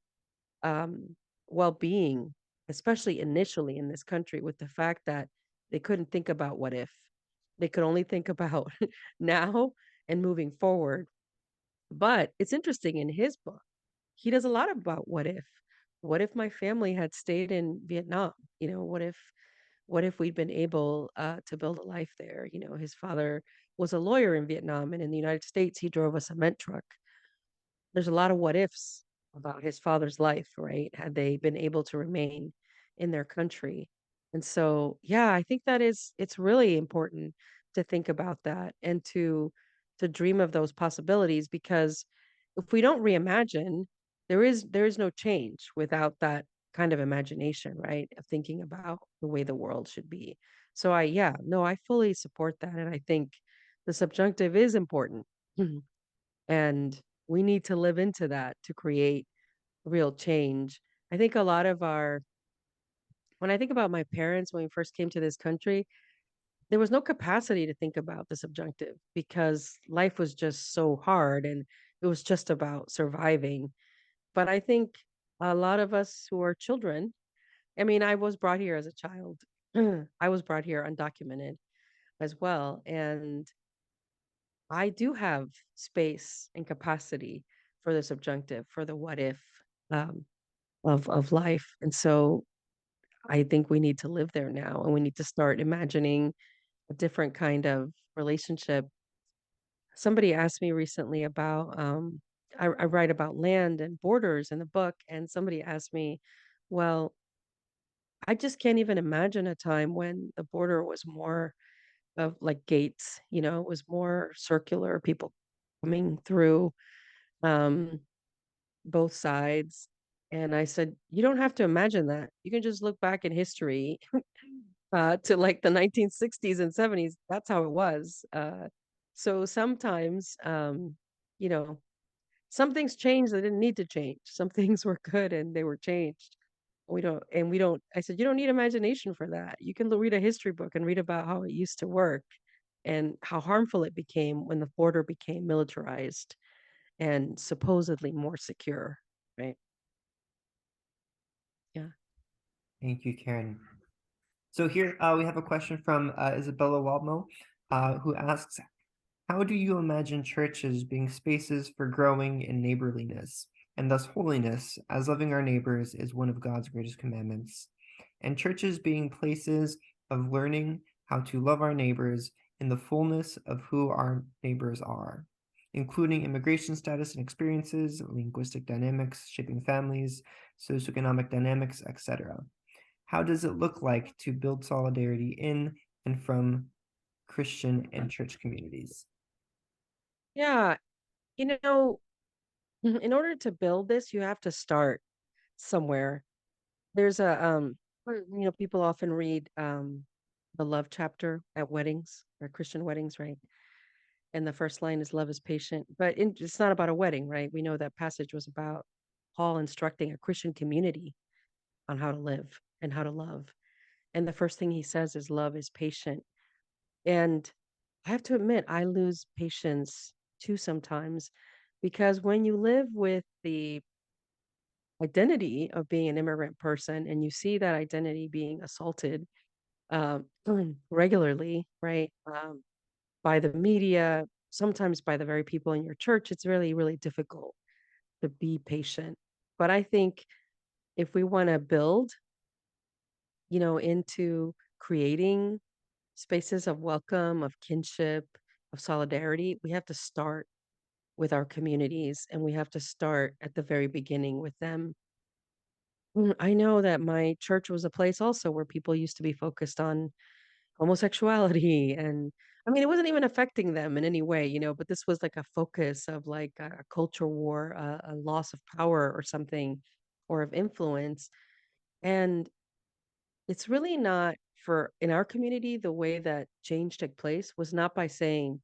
um, well-being, especially initially in this country, with the fact that they couldn't think about what if. They could only think about now and moving forward. But it's interesting, in his book, he does a lot about what if. what if my family had stayed in Vietnam? What if we'd been able to build a life there? His father was a lawyer in Vietnam, and in the United States, he drove a cement truck. There's a lot of what ifs about his father's life, right? Had they been able to remain in their country. And so, yeah, I think it's really important to think about that and to dream of those possibilities, because if we don't reimagine, there is no change without that kind of imagination, right? Of thinking about the way the world should be. So yeah, no, I fully support that. And I think the subjunctive is important. And we need to live into that to create real change. I think a lot of when I think about my parents when we first came to this country, there was no capacity to think about the subjunctive because life was just so hard and it was just about surviving. But I think a lot of us who are children, I mean, I was brought here as a child. I was brought here undocumented as well. And I do have space and capacity for the subjunctive, for the what if um, of life. And so I think we need to live there now, and we need to start imagining a different kind of relationship. Somebody asked me recently about I write about land and borders in the book, and somebody asked me, well, I just can't even imagine a time when the border was more of like gates, it was more circular, people coming through um, both sides. And I said, you don't have to imagine that. You can just look back in history to like the 1960s and 70s. That's how it was. So sometimes, you know, some things changed that didn't need to change. Some things were good and they were changed. I said, you don't need imagination for that. You can read a history book and read about how it used to work and how harmful it became when the border became militarized and supposedly more secure, right? Yeah. Thank you, Karen. So here we have a question from Isabella Waldmo, who asks, how do you imagine churches being spaces for growing in neighborliness and thus holiness, as loving our neighbors is one of God's greatest commandments, and churches being places of learning how to love our neighbors in the fullness of who our neighbors are, including immigration status and experiences, linguistic dynamics, shaping families, socioeconomic dynamics, etc.? How does it look like to build solidarity in and from Christian and church communities? Yeah. You know, in order to build this, you have to start somewhere. There's people often read the love chapter at weddings or Christian weddings, right? And the first line is love is patient, but it's not about a wedding, right? We know that passage was about Paul instructing a Christian community on how to live and how to love. And the first thing he says is love is patient. And I have to admit, I lose patience too sometimes because when you live with the identity of being an immigrant person and you see that identity being assaulted um, regularly, right, by the media, sometimes by the very people in your church, it's really, really difficult to be patient. But I think if we want to build, into creating spaces of welcome, of kinship, of solidarity, we have to start with our communities and we have to start at the very beginning with them. I know that my church was a place also where people used to be focused on homosexuality and I mean it wasn't even affecting them in any way, but this was like a focus of like a culture war, a loss of power or something or of influence. And it's really not for in our community, the way that change took place was not by saying,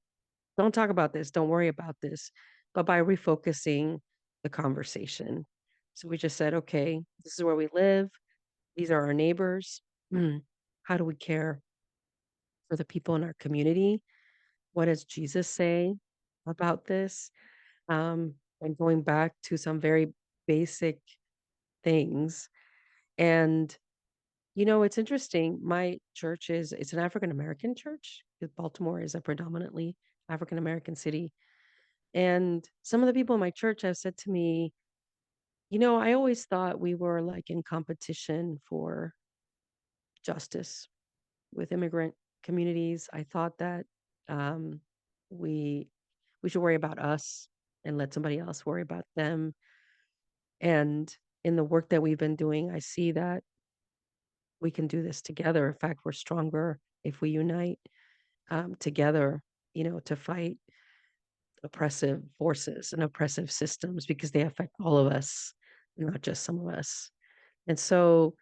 don't talk about this, don't worry about this, but by refocusing the conversation. So we just said, okay, this is where we live. These are our neighbors. How do we care for the people in our community? What does Jesus say about this? And going back to some very basic things. And it's interesting. My church it's an African American church. 'Cause Baltimore is a predominantly African American city. And some of the people in my church have said to me, I always thought we were like in competition for justice with immigrant communities. I thought that um, we we should worry about us and let somebody else worry about them. And in the work that we've been doing, I see that we can do this together. In fact, we're stronger if we unite together, to fight oppressive forces and oppressive systems because they affect all of us, not just some of us. And so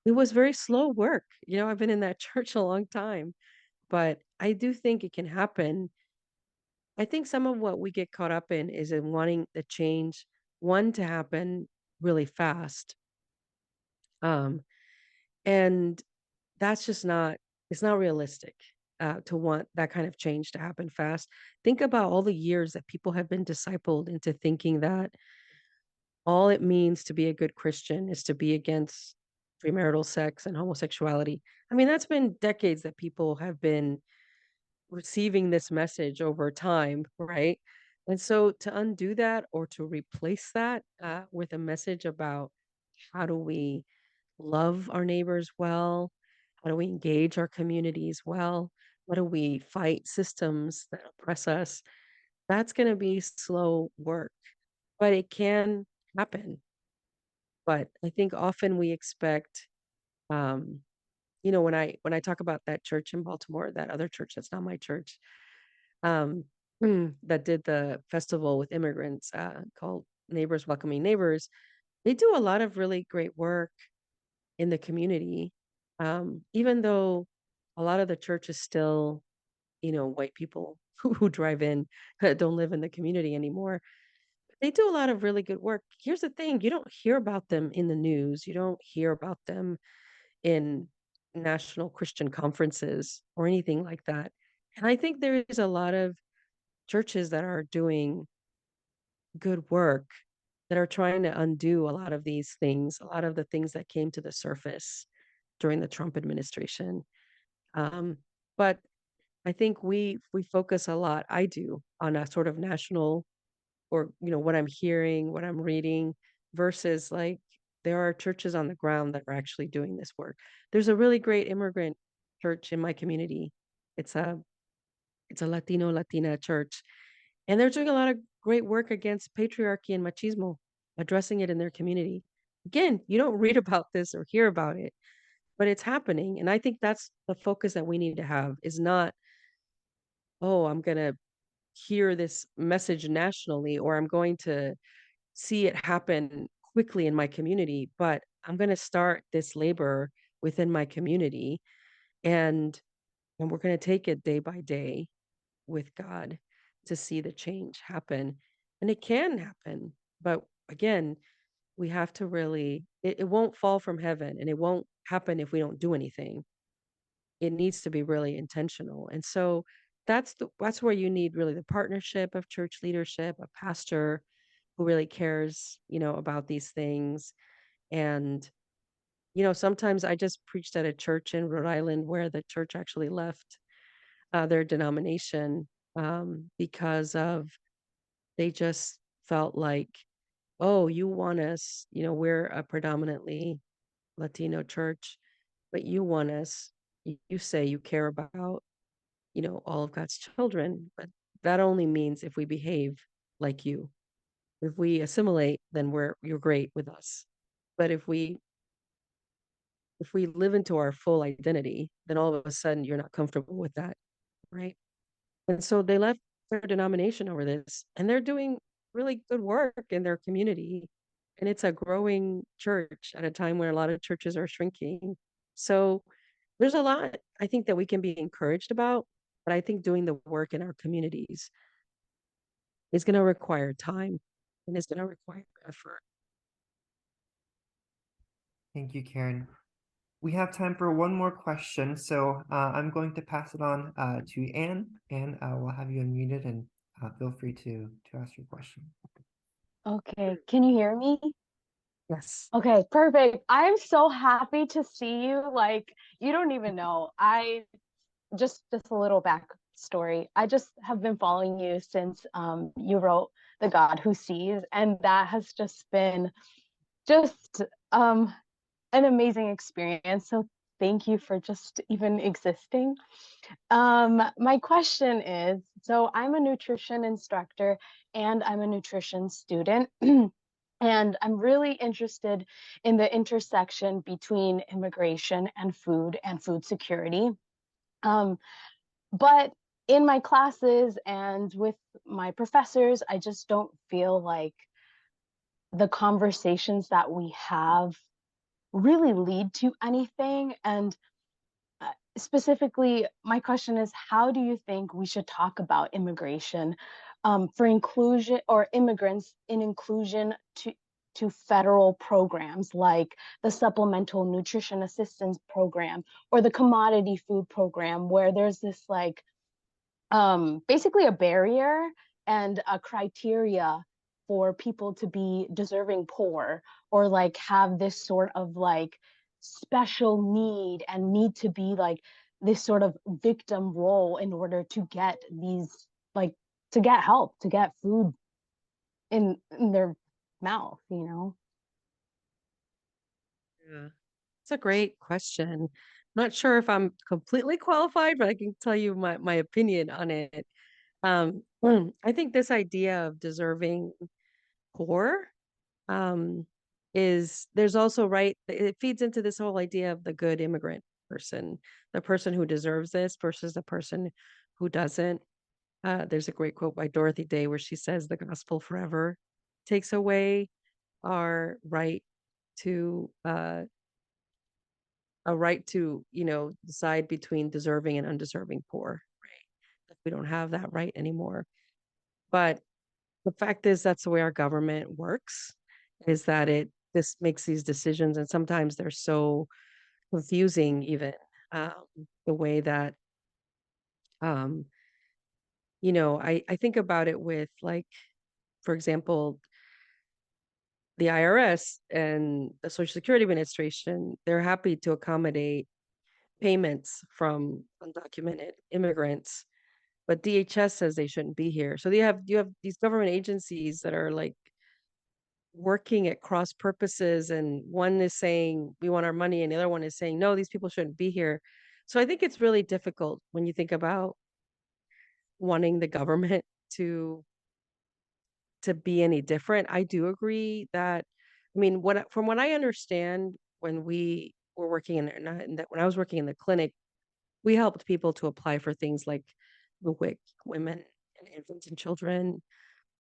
it was very slow work. I've been in that church a long time, but I do think it can happen. I think some of what we get caught up in is in wanting the change, one to happen really fast. Um, and that's just not, it's not realistic to want that kind of change to happen fast. Think about all the years that people have been discipled into thinking that all it means to be a good Christian is to be against premarital sex and homosexuality. I mean, that's been decades that people have been receiving this message over time, right? And so to undo that or to replace that with a message about how do we love our neighbors well? How do we engage our communities well? How do we fight systems that oppress us? That's going to be slow work, but it can happen. But I think often we expect, um, when I talk about that church in Baltimore, that other church that's not my church, um, that did the festival with immigrants called Neighbors Welcoming Neighbors. They do a lot of really great work in the community, even though a lot of the church is still, white people who drive in don't live in the community anymore. They do a lot of really good work. Here's the thing, you don't hear about them in the news. You don't hear about them in national Christian conferences or anything like that. And I think there is a lot of churches that are doing good work that are trying to undo a lot of these things, a lot of the things that came to the surface during the Trump administration. Um, but I think we focus a lot, I do, on a sort of national or what I'm hearing, what I'm reading, versus like there are churches on the ground that are actually doing this work. There's a really great immigrant church in my community. It's a it's a Latino Latina church, and they're doing a lot of great work against patriarchy and machismo, addressing it in their community. Again, you don't read about this or hear about it, but it's happening. And I think that's the focus that we need to have is not, oh, I'm going to hear this message nationally, or I'm going to see it happen quickly in my community, but I'm going to start this labor within my community and we're going to take it day by day with God to see the change happen. And it can happen. But again, we have to really, it won't fall from heaven and it won't happen if we don't do anything. It needs to be really intentional. And so that's where you need really the partnership of church leadership, a pastor who really cares, about these things. And, sometimes I just preached at a church in Rhode Island where the church actually left their denomination because of they just felt like, oh, you want us, we're a predominantly Latino church, but you want us, you say you care about, all of God's children, but that only means if we behave like you. If we assimilate, then you're great with us. But if we live into our full identity, then all of a sudden you're not comfortable with that, right? And so they left their denomination over this, and they're doing really good work in their community. And it's a growing church at a time where a lot of churches are shrinking. So there's a lot I think that we can be encouraged about, but I think doing the work in our communities is going to require time and it's going to require effort. Thank you, Karen. We have time for one more question, so I'm going to pass it on to Anne, and we'll have you unmuted and feel free to ask your question. Okay, can you hear me? Yes. Okay, perfect. I'm so happy to see you. Like, you don't even know. I just a little backstory. I just have been following you since you wrote the God who sees. And that has just been just an amazing experience. So thank you for just even existing. My question is, so I'm a nutrition instructor and I'm a nutrition student. And I'm really interested in the intersection between immigration and food security. But in my classes and with my professors, I just don't feel like the conversations that we have really lead to anything. And specifically, my question is, how do you think we should talk about immigration for inclusion, or immigrants in inclusion to federal programs like the Supplemental Nutrition Assistance Program or the Commodity Food Program, where there's this like basically a barrier and a criteria for people to be deserving poor, or like have this sort of like special need and need to be like this sort of victim role in order to get these, like, to get help, to get food in their mouth, you know? Yeah, it's a great question. Not sure if I'm completely qualified, but I can tell you my opinion on it. I think this idea of deserving poor um, is there's also right. It feeds into this whole idea of the good immigrant person, the person who deserves this versus the person who doesn't. There's a great quote by Dorothy Day where she says, "The gospel forever takes away our right to a right to, decide between deserving and undeserving poor, right? We don't have that right anymore." But the fact is that's the way our government works, is that it this makes these decisions, and sometimes they're so confusing even, um, the way that, um, I think about it with, like, for example, the IRS and the Social Security Administration, they're happy to accommodate payments from undocumented immigrants, but DHS says they shouldn't be here. So you have these government agencies that are like working at cross purposes, and one is saying we want our money and the other one is saying no, these people shouldn't be here. So I think it's really difficult when you think about wanting the government to be any different. I do agree that, I mean, from what I understand, when we were working when I was working in the clinic, we helped people to apply for things like the WIC, women and infants and children,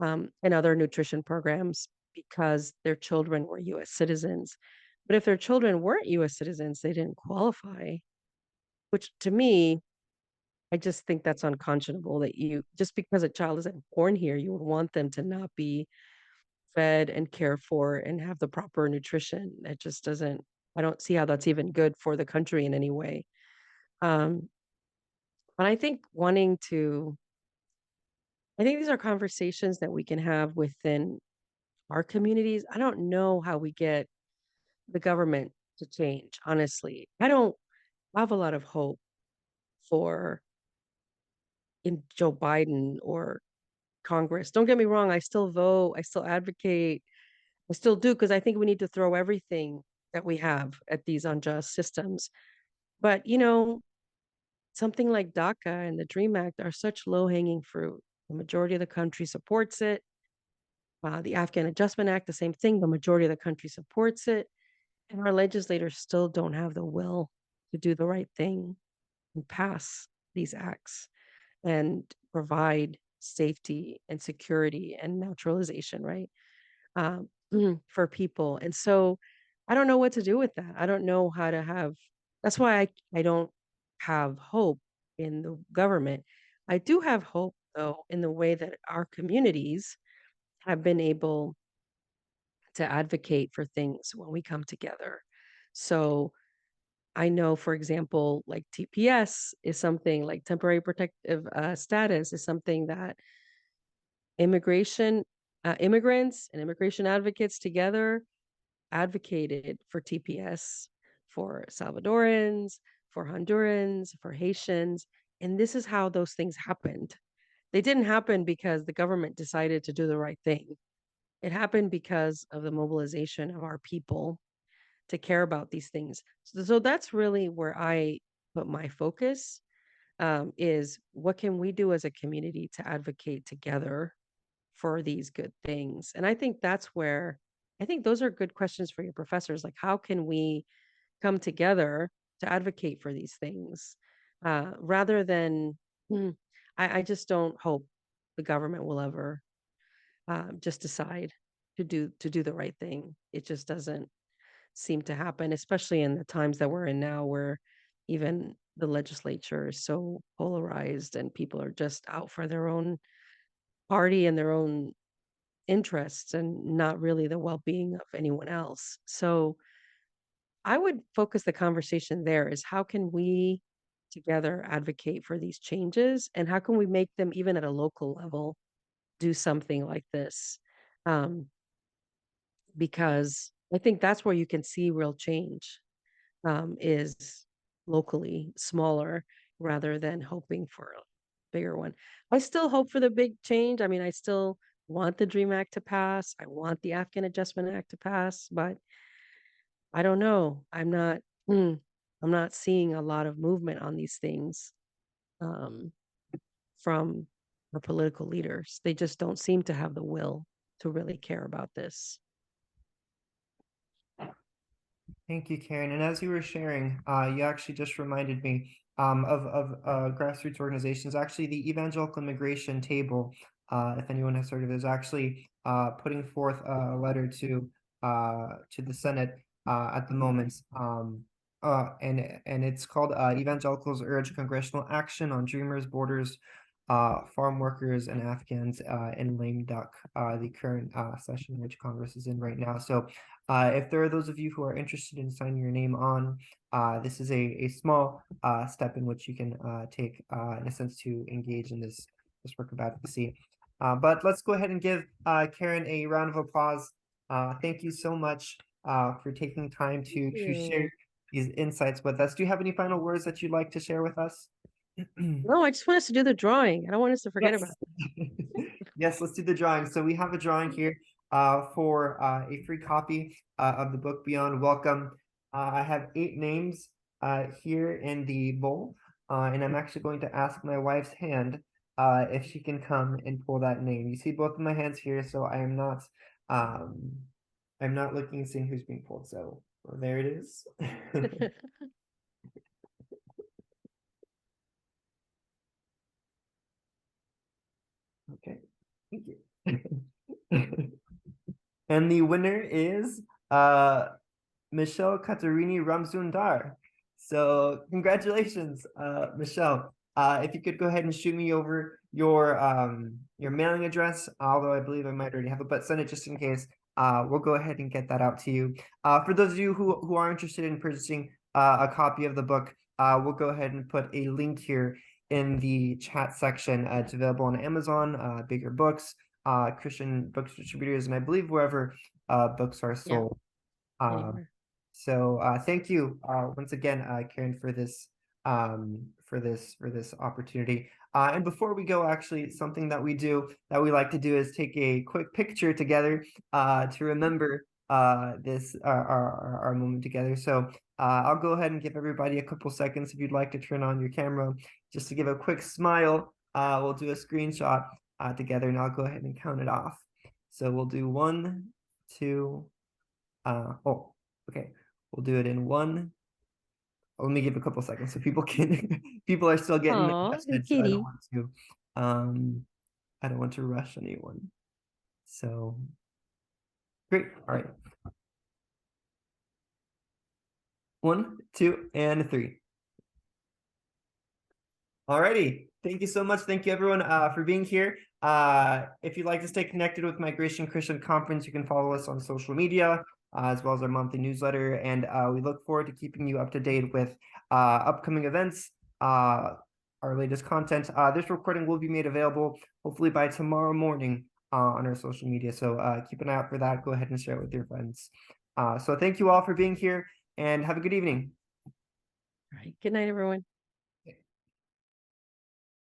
and other nutrition programs, because their children were U.S. citizens. But if their children weren't U.S. citizens, they didn't qualify, which to me, I just think that's unconscionable, that just because a child isn't born here, you would want them to not be fed and cared for and have the proper nutrition. It just doesn't, I don't see how that's even good for the country in any way. Um, but I think these are conversations that we can have within our communities. I don't know how we get the government to change, honestly. I don't have a lot of hope for in Joe Biden or Congress. Don't get me wrong, I still vote, I still advocate, I still do, because I think we need to throw everything that we have at these unjust systems. But, something like DACA and the DREAM Act are such low-hanging fruit. The majority of the country supports it. The Afghan Adjustment Act, the same thing. The majority of the country supports it. And our legislators still don't have the will to do the right thing and pass these acts and provide safety and security and naturalization, right? Um, for people. And so I don't know what to do with that. I don't know how to have, that's why I don't have hope in the government. I do have hope, though, in the way that our communities have been able to advocate for things when we come together. So I know, for example, like TPS is something, like temporary protective status is something that immigrants and immigration advocates together advocated for TPS for Salvadorans, for Hondurans, for Haitians. And this is how those things happened. they didn't happen because the government decided to do the right thing. It happened because of the mobilization of our people to care about these things. So that's really where I put my focus, is what can we do as a community to advocate together for these good things? And I think that's where I think those are good questions for your professors. Like, how can we come together to advocate for these things, rather than, hmm, I just don't hope the government will ever just decide to do the right thing. It just doesn't seem to happen, especially in the times that we're in now, where even the legislature is so polarized and people are just out for their own party and their own interests and not really the well-being of anyone else. So I would focus the conversation there, is how can we together advocate for these changes, and how can we make them, even at a local level, do something like this? Um, because I think that's where you can see real change, is locally smaller rather than hoping for a bigger one. I still hope for the big change. I mean, I still want the Dream Act to pass. I want the Afghan Adjustment Act to pass, but I don't know. Mm, I'm not seeing a lot of movement on these things, um, from our political leaders. They just don't seem to have the will to really care about this. Thank you, Karen. And as you were sharing, you actually just reminded me of grassroots organizations. Actually, the Evangelical Immigration Table, if anyone has heard of it, is actually putting forth a letter to the Senate at the moment. And it's called Evangelicals Urge Congressional Action on Dreamers, Borders, Farm Workers, and Afghans in Lame Duck, the current session which Congress is in right now. So if there are those of you who are interested in signing your name on, this is a small step in which you can take, in a sense, to engage in this work of advocacy. But let's go ahead and give Karen a round of applause. Thank you so much for taking time to share these insights with us. Do you have any final words that you'd like to share with us? No, I just want us to do the drawing. I don't want us to forget Yes. about it. Yes, let's do the drawing. So we have a drawing here for a free copy of the book Beyond Welcome. I have 8 names here in the bowl, and I'm actually going to ask my wife's hand if she can come and pull that name. You see both of my hands here, so I'm not looking and seeing who's being pulled. So there it is. Okay, thank you. And the winner is Michelle Katarini Ramsundar. So congratulations, Michelle. If you could go ahead and shoot me over your mailing address, although I believe I might already have it, but send it just in case. We'll go ahead and get that out to you. For those of you who are interested in purchasing a copy of the book, we'll go ahead and put a link here in the chat section. It's available on Amazon, Bigger Books, Christian books distributors, and I believe wherever books are sold. Anywhere. So thank you once again, Karen, for this opportunity. And before we go, actually, something that we like to do is take a quick picture together to remember this our moment together. So I'll go ahead and give everybody a couple seconds if you'd like to turn on your camera just to give a quick smile. We'll do a screenshot together, and I'll go ahead and count it off. So we'll do 1, 2. Okay. We'll do it in 1. Let me give a couple seconds so people can people are still getting Aw, the hey, message, so kitty. I don't want to rush anyone. So great. All right. 1, 2, and 3. Alrighty. Thank you so much. Thank you everyone for being here. If you'd like to stay connected with Migration Christian Conference, you can follow us on social media, as well as our monthly newsletter. And we look forward to keeping you up to date with upcoming events, our latest content. This recording will be made available hopefully by tomorrow morning on our social media. So keep an eye out for that. Go ahead and share it with your friends. So thank you all for being here, and have a good evening. All right. Good night, everyone.